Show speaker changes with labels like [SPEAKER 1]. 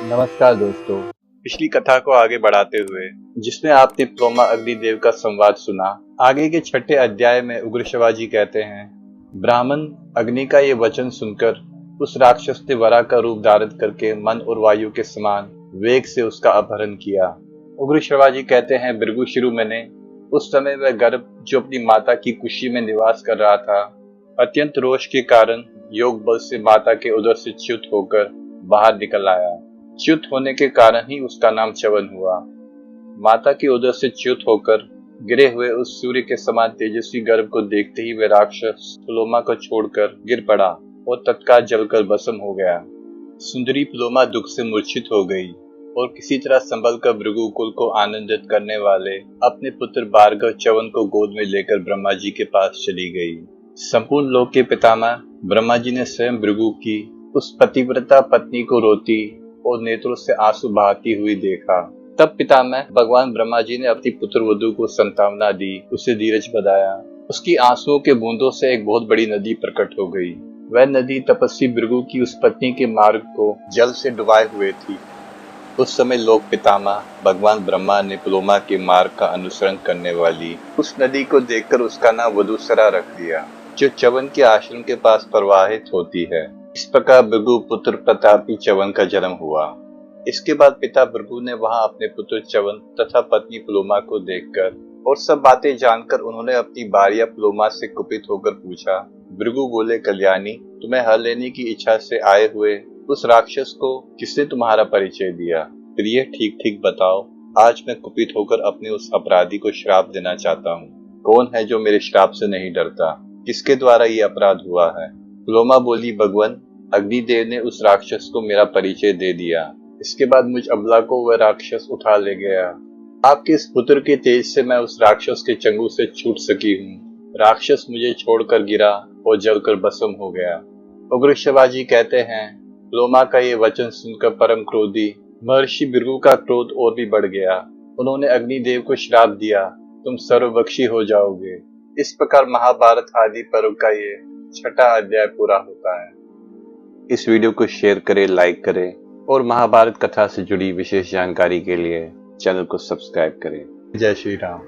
[SPEAKER 1] नमस्कार दोस्तों। पिछली कथा को आगे बढ़ाते हुए जिसमें आपने प्लोमा अग्निदेव का संवाद सुना, आगे के छठे अध्याय में उग्र शिवाजी कहते हैं, ब्राह्मण अग्नि का ये वचन सुनकर उस राक्षस ने वरा का रूप धारण करके मन और वायु के समान वेग से उसका अपहरण किया। उग्र शिवाजी कहते हैं, भृगु शिरोमणि, उस समय वह गर्भ जो अपनी माता की कुशी में निवास कर रहा था, अत्यंत रोष के कारण योग बल से माता के उदर से च्युत होकर बाहर निकल आया। च्युत होने के कारण ही उसका नाम च्यवन हुआ। माता के उदर से च्युत होकर गिरे हुए उस सूर्य के समान तेजस्वी गर्भ को देखते ही वह राक्षस प्लोमा को छोड़कर गिर पड़ा और तत्काल जलकर भस्म हो गया। सुंदरी प्लोमा दुख से मूर्छित हो गई और किसी तरह संभल कर भृगुकुल को आनंदित करने वाले अपने पुत्र भार्गव च्यवन को गोद में लेकर ब्रह्मा जी के पास चली गई। संपूर्ण लोक के पितामह ब्रह्मा जी ने स्वयं भृगु की उस पतिव्रता पत्नी को रोती और नेत्रों से आंसू बहाती हुई देखा। तब पितामह भगवान ब्रह्मा जी ने अपनी पुत्र वधू को संतावना दी, उसे धीरज बधाया। उसकी आंसुओं के बूंदों से एक बहुत बड़ी नदी प्रकट हो गई। वह नदी तपस्वी भृगु की उस पत्नी के मार्ग को जल से डुबाए हुए थी। उस समय लोक पितामह भगवान ब्रह्मा ने प्लोमा के मार्ग का अनुसरण करने वाली उस नदी को देखकर उसका नाम वधूसरा रख दिया, जो च्यवन के आश्रम के पास प्रवाहित होती है। इस प्रकार भृगु पुत्र प्रतापी च्यवन का जन्म हुआ। इसके बाद पिता भृगु ने वहां अपने पुत्र च्यवन तथा पत्नी प्लोमा को देखकर और सब बातें जानकर उन्होंने अपनी भार्या प्लोमा से कुपित होकर पूछा। भृगु बोले, कल्याणी, तुम्हें हर लेने की इच्छा से आए हुए उस राक्षस को किसने तुम्हारा परिचय दिया? प्रिय, ठीक ठीक बताओ। आज मैं कुपित होकर अपने उस अपराधी को श्राप देना चाहता हूँ। कौन है जो मेरे श्राप से नहीं डरता? किसके द्वारा ये अपराध हुआ है? प्लोमा बोली, भगवान अग्निदेव ने उस राक्षस को मेरा परिचय दे दिया। इसके बाद मुझ अबला को वह राक्षस उठा ले गया। आपके इस पुत्र के तेज से मैं उस राक्षस के चंगुल से छूट सकी हूँ। राक्षस मुझे छोड़कर गिरा और जलकर भस्म हो गया। उग्र शिवाजी कहते हैं, प्लोमा का ये वचन सुनकर परम क्रोधी महर्षि भृगु का क्रोध और भी बढ़ गया। उन्होंने अग्निदेव को श्राप दिया, तुम सर्वभक्षी हो जाओगे। इस प्रकार महाभारत आदि पर्व का ये छठा अध्याय पूरा होता है। इस वीडियो को शेयर करें, लाइक करें और महाभारत कथा से जुड़ी विशेष जानकारी के लिए चैनल को सब्सक्राइब करें। जय श्री राम।